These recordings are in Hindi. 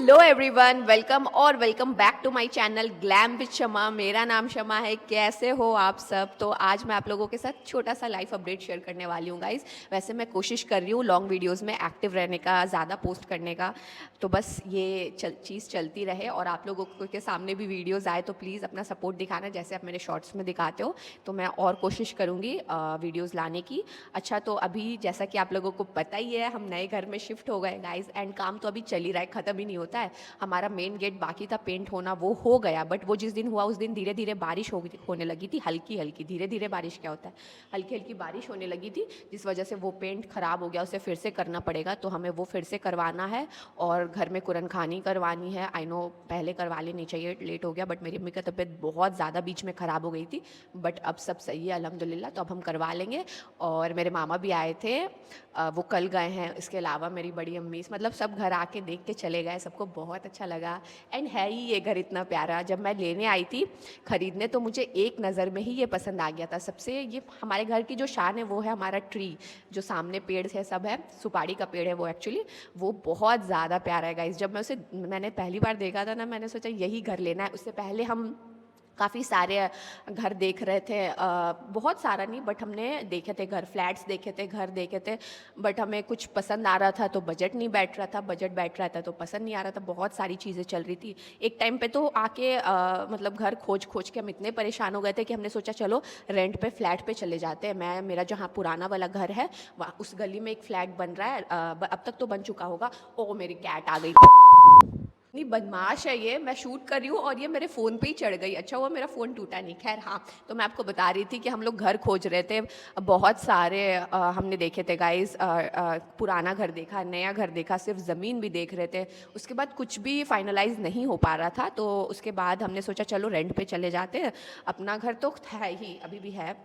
Hello everyone, welcome back to my channel glam with Shama. मेरा नाम शमा है। कैसे हो आप सब? तो आज मैं आप लोगों के साथ छोटा सा लाइफ अपडेट शेयर करने वाली हूँ गाइस। वैसे मैं कोशिश कर रही हूँ लॉन्ग वीडियोस में एक्टिव रहने का, ज़्यादा पोस्ट करने का, तो बस ये चीज़ चलती रहे और आप लोगों के सामने भी वीडियोज़ आए तो प्लीज़ अपना सपोर्ट दिखाना, जैसे आप मेरे शॉर्ट्स में दिखाते हो। तो मैं और कोशिश करूँगी वीडियोज़ लाने की। अच्छा, तो अभी जैसा कि आप लोगों को पता ही है, हम नए घर में शिफ्ट हो गए गाइस, एंड काम तो अभी चल ही रहा है, ख़त्म ही नहीं होता है। हमारा मेन गेट बाकी था पेंट होना, वो हो गया, बट वो जिस दिन हुआ उस दिन धीरे धीरे बारिश होने लगी थी, हल्की हल्की। धीरे धीरे बारिश क्या होता है, हल्की हल्की बारिश होने लगी थी, जिस वजह से वो पेंट ख़राब हो गया, उसे फिर से करना पड़ेगा। तो हमें वो फिर से करवाना है और घर में कुरन खानी करवानी है। आई नो पहले करवा लेनी चाहिए, लेट हो गया, बट मेरी अम्मी की तबीयत बहुत ज़्यादा बीच में ख़राब हो गई थी, बट अब सब सही है अल्हम्दुलिल्लाह। तो अब हम करवा लेंगे। और मेरे मामा भी आए थे, वो कल गए हैं। इसके अलावा मेरी बड़ी अम्मी, मतलब सब घर आके देख के चले गए, सबको बहुत अच्छा लगा। एंड है ही ये घर इतना प्यारा। जब मैं लेने आई थी ख़रीदने, तो मुझे एक नज़र में ही ये पसंद आ गया था। सबसे ये हमारे घर की जो शान है वो है हमारा ट्री, जो सामने पेड़ है, सब है, सुपारी का पेड़ है वो एक्चुअली। वो बहुत ज़्यादा प्यारा है गाइस। जब मैंने पहली बार देखा था ना, मैंने सोचा यही घर लेना है। उससे पहले हम काफ़ी सारे घर देख रहे थे, बहुत सारा नहीं, बट हमने देखे थे घर, फ्लैट्स देखे थे, घर देखे थे, बट हमें कुछ पसंद आ रहा था तो बजट नहीं बैठ रहा था, बजट बैठ रहा था तो पसंद नहीं आ रहा था। बहुत सारी चीज़ें चल रही थी एक टाइम पे। तो आके मतलब घर खोज खोज के हम इतने परेशान हो गए थे कि हमने सोचा चलो रेंट पे, फ्लैट पे चले जाते हैं। मेरा जहाँ पुराना वाला घर है, वहाँ उस गली में एक फ्लैट बन रहा है, अब तक तो बन चुका होगा। ओ मेरी कैट आ गई, इतनी बदमाश है ये। मैं शूट कर रही हूँ और ये मेरे फ़ोन पे ही चढ़ गई। अच्छा हुआ मेरा फ़ोन टूटा नहीं। खैर हाँ, तो मैं आपको बता रही थी कि हम लोग घर खोज रहे थे, बहुत सारे हमने देखे थे गाइस। पुराना घर देखा, नया घर देखा, सिर्फ ज़मीन भी देख रहे थे। उसके बाद कुछ भी फाइनलाइज नहीं हो पा रहा था, तो उसके बाद हमने सोचा चलो रेंट पे चले जाते हैं। अपना घर तो है ही, अभी भी है,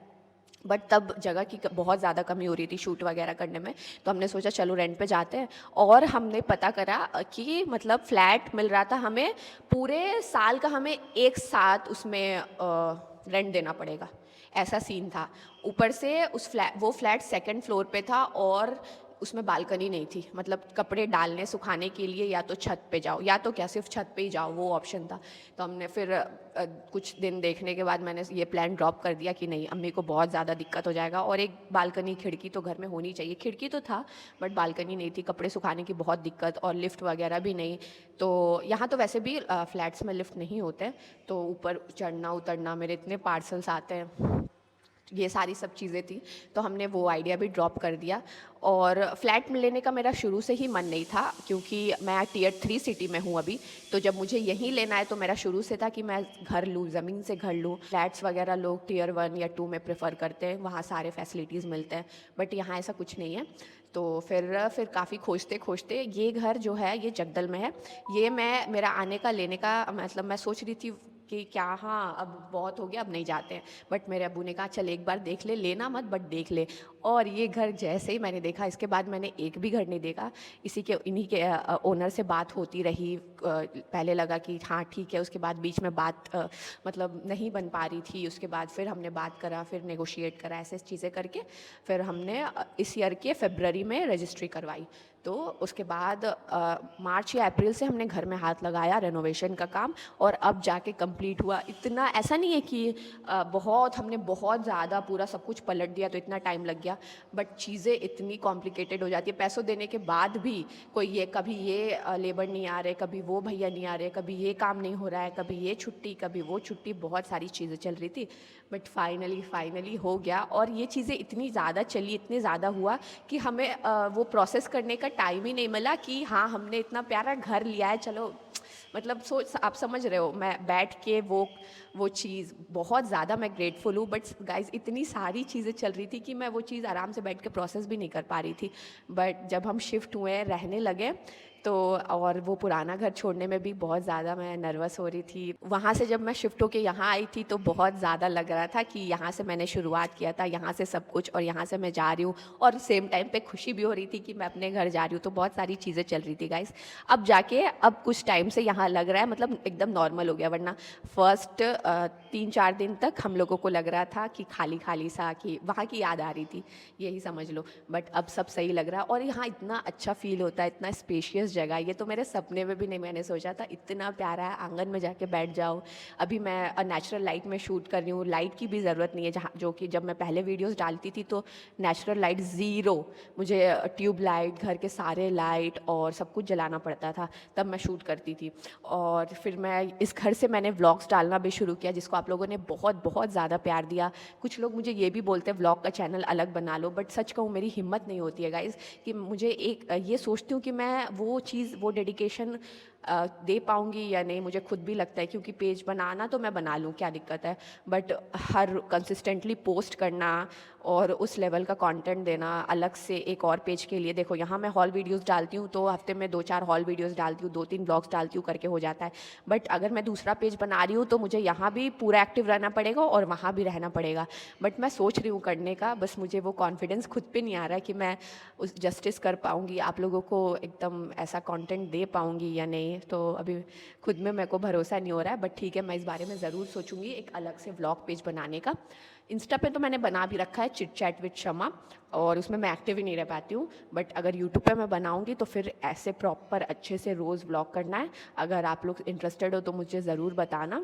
बट तब जगह की बहुत ज़्यादा कमी हो रही थी शूट वगैरह करने में। तो हमने सोचा चलो रेंट पे जाते हैं। और हमने पता करा कि मतलब फ़्लैट मिल रहा था हमें, पूरे साल का हमें एक साथ उसमें रेंट देना पड़ेगा, ऐसा सीन था। ऊपर से वो फ्लैट सेकंड फ्लोर पे था और उसमें बालकनी नहीं थी, मतलब कपड़े डालने सुखाने के लिए या तो छत पे जाओ, या तो क्या सिर्फ छत पे ही जाओ, वो ऑप्शन था। तो हमने फिर कुछ दिन देखने के बाद मैंने ये प्लान ड्रॉप कर दिया कि नहीं, अम्मी को बहुत ज़्यादा दिक्कत हो जाएगा। और एक बालकनी, खिड़की तो घर में होनी चाहिए। खिड़की तो था बट बालकनी नहीं थी, कपड़े सुखाने की बहुत दिक्कत, और लिफ्ट वगैरह भी नहीं। तो यहाँ तो वैसे भी फ्लैट्स में लिफ्ट नहीं होते, तो ऊपर चढ़ना उतरना, मेरे इतने पार्सल्स आते हैं, ये सारी सब चीज़ें थी। तो हमने वो आइडिया भी ड्रॉप कर दिया। और फ्लैट में लेने का मेरा शुरू से ही मन नहीं था, क्योंकि मैं टियर 3 सिटी में हूँ अभी। तो जब मुझे यहीं लेना है तो मेरा शुरू से था कि मैं घर लूँ, ज़मीन से घर लूँ। फ्लैट्स वगैरह लोग टियर 1 या 2 में प्रेफर करते हैं, वहाँ सारे फैसिलिटीज़ मिलते हैं, बट यहाँ ऐसा कुछ नहीं है। तो फिर काफ़ी खोजते खोजते ये घर जो है ये जगदल में है। ये मेरा आने का, लेने का, मतलब मैं सोच रही थी कि क्या, हाँ अब बहुत हो गया, अब नहीं जाते हैं, बट मेरे अब्बू ने कहा चल एक बार देख ले, लेना मत बट देख ले। और ये घर जैसे ही मैंने देखा, इसके बाद मैंने एक भी घर नहीं देखा। इन्हीं के ओनर से बात होती रही। पहले लगा कि हाँ ठीक है, उसके बाद बीच में बात मतलब नहीं बन पा रही थी। उसके बाद फिर हमने बात करा, फिर नेगोशिएट करा, ऐसे चीज़ें करके फिर हमने इस ईयर के फरवरी में रजिस्ट्री करवाई। तो उसके बाद मार्च या अप्रैल से हमने घर में हाथ लगाया, रेनोवेशन का काम, और अब जाके कंप्लीट हुआ। इतना ऐसा नहीं है कि हमने बहुत ज़्यादा पूरा सब कुछ पलट दिया तो इतना टाइम लग गया, बट चीज़ें इतनी कॉम्प्लिकेटेड हो जाती है। पैसों देने के बाद भी कभी ये लेबर नहीं आ रहे, कभी वो भैया नहीं आ रहे, कभी ये काम नहीं हो रहा है, कभी ये छुट्टी, कभी वो छुट्टी, बहुत सारी चीज़ें चल रही थी, बट फाइनली हो गया। और ये चीज़ें इतनी ज़्यादा चली, इतने ज़्यादा हुआ कि हमें वो प्रोसेस करने का टाइम ही नहीं मिला कि हाँ हमने इतना प्यारा घर लिया है, चलो मतलब सोच, आप समझ रहे हो, मैं बैठ के वो चीज़, बहुत ज़्यादा मैं ग्रेटफुल हूँ। बट गाइज इतनी सारी चीज़ें चल रही थी कि मैं वो चीज़ आराम से बैठ के प्रोसेस भी नहीं कर पा रही थी। बट जब हम शिफ्ट हुए, रहने लगे, तो और वो पुराना घर छोड़ने में भी बहुत ज़्यादा मैं नर्वस हो रही थी। वहाँ से जब मैं शिफ्ट होके यहाँ आई थी तो बहुत ज़्यादा लग रहा था कि यहाँ से मैंने शुरुआत किया था, यहाँ से सब कुछ, और यहाँ से मैं जा रही हूँ, और सेम टाइम पे खुशी भी हो रही थी कि मैं अपने घर जा रही हूँ। तो बहुत सारी चीज़ें चल रही थी गाइस। अब कुछ टाइम से यहाँ लग रहा है, मतलब एकदम नॉर्मल हो गया, वरना फर्स्ट 3-4 दिन तक हम लोगों को लग रहा था कि खाली खाली सा, कि वहाँ की याद आ रही थी, यही समझ लो। बट अब सब सही लग रहा है, और यहाँ इतना अच्छा फील होता है, इतना स्पेशियस जगह, ये तो मेरे सपने में भी नहीं मैंने सोचा था। इतना प्यारा है, आंगन में जाके बैठ जाओ। अभी मैं नेचुरल लाइट में शूट कर रही हूँ, लाइट की भी ज़रूरत नहीं है, जहाँ जो कि जब मैं पहले वीडियोस डालती थी तो नेचुरल लाइट ज़ीरो, मुझे ट्यूब लाइट, घर के सारे लाइट और सब कुछ जलाना पड़ता था, तब मैं शूट करती थी। और फिर मैं इस घर से मैंने व्लॉग्स डालना भी शुरू किया, जिसको आप लोगों ने बहुत बहुत ज़्यादा प्यार दिया। कुछ लोग मुझे ये भी बोलते हैं व्लॉग का चैनल अलग बना लो, बट सच कहूँ मेरी हिम्मत नहीं होती है गाइज़ कि मुझे एक ये सोचती हूँ कि मैं वो चीज़, वो डेडिकेशन दे पाऊँगी या नहीं। मुझे खुद भी लगता है, क्योंकि पेज बनाना तो मैं बना लूँ, क्या दिक्कत है, बट हर कंसिस्टेंटली पोस्ट करना और उस लेवल का कंटेंट देना अलग से एक और पेज के लिए। देखो यहाँ मैं हॉल वीडियोस डालती हूँ तो हफ्ते में 2-4 हॉल वीडियोस डालती हूँ, 2-3 ब्लॉग्स डालती हूँ, करके हो जाता है। बट अगर मैं दूसरा पेज बना रही हूँ तो मुझे यहाँ भी पूरा एक्टिव रहना पड़ेगा और वहाँ भी रहना पड़ेगा। बट मैं सोच रही हूँ करने का, बस मुझे वो कॉन्फिडेंस खुद पे नहीं आ रहा है कि मैं उस जस्टिस कर पाऊँगी, आप लोगों को एकदम ऐसा कंटेंट दे पाऊँगी या नहीं। तो अभी खुद में मेरे को भरोसा नहीं हो रहा है, बट ठीक है, मैं इस बारे में ज़रूर सोचूंगी एक अलग से व्लॉग पेज बनाने का। इंस्टा पे तो मैंने बना भी रखा है, चिट चैट विद शमा, और उसमें मैं एक्टिव ही नहीं रह पाती हूँ। बट अगर यूट्यूब पे मैं बनाऊँगी तो फिर ऐसे प्रॉपर अच्छे से रोज़ व्लॉग करना है। अगर आप लोग इंटरेस्टेड हो तो मुझे ज़रूर बताना।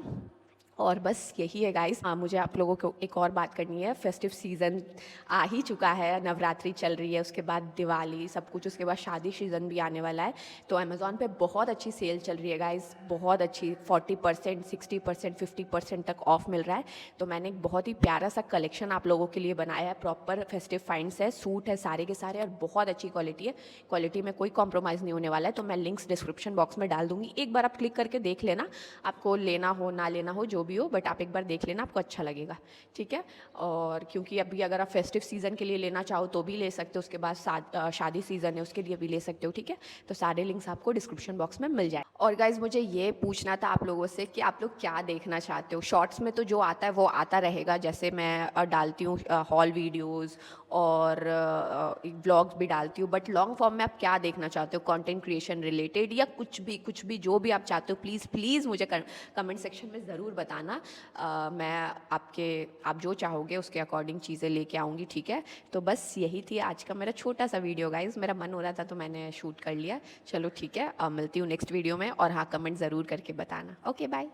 और बस यही है गाइस। हाँ, मुझे आप लोगों को एक और बात करनी है। फेस्टिव सीज़न आ ही चुका है, नवरात्रि चल रही है, उसके बाद दिवाली, सब कुछ, उसके बाद शादी सीज़न भी आने वाला है। तो अमेज़ॉन पे बहुत अच्छी सेल चल रही है गाइस, बहुत अच्छी, 40%, 60%, 50% तक ऑफ मिल रहा है। तो मैंने एक बहुत ही प्यारा सा कलेक्शन आप लोगों के लिए बनाया है, प्रॉपर फेस्टिव फाइंड्स है, सूट है सारे के सारे, और बहुत अच्छी क्वालिटी है। क्वालिटी में कोई कॉम्प्रोमाइज़ नहीं होने वाला है। तो मैं लिंक्स डिस्क्रिप्शन बॉक्स में डाल दूँगी, एक बार आप क्लिक करके देख लेना, आपको लेना हो ना लेना हो जो भी हो, बट आप एक बार देख लेना, आपको अच्छा लगेगा, ठीक है। और क्योंकि अभी अगर आप फेस्टिव सीज़न के लिए लेना चाहो तो भी ले सकते हो, उसके बाद शादी सीज़न है उसके लिए भी ले सकते हो, ठीक है। तो सारे लिंक्स आपको डिस्क्रिप्शन बॉक्स में मिल जाए। और गाइज मुझे ये पूछना था आप लोगों से कि आप लोग क्या देखना चाहते हो। शॉर्ट्स में तो जो आता है वो आता रहेगा, जैसे मैं डालती हूँ हॉल वीडियोज़ और ब्लॉग्स भी डालती हूँ, बट लॉन्ग फॉर्म में आप क्या देखना चाहते हो, कंटेंट क्रिएशन रिलेटेड या कुछ भी जो भी आप चाहते हो, प्लीज़ प्लीज़ मुझे कमेंट सेक्शन में ज़रूर बताना। मैं आप जो चाहोगे उसके अकॉर्डिंग चीज़ें लेके आऊँगी, ठीक है। तो बस यही थी आज का मेरा छोटा सा वीडियो गाइज, मेरा मन हो रहा था तो मैंने शूट कर लिया। चलो ठीक है, मिलती हूँ नेक्स्ट वीडियो में, और हाँ, कमेंट ज़रूर करके बताना। Okay bye.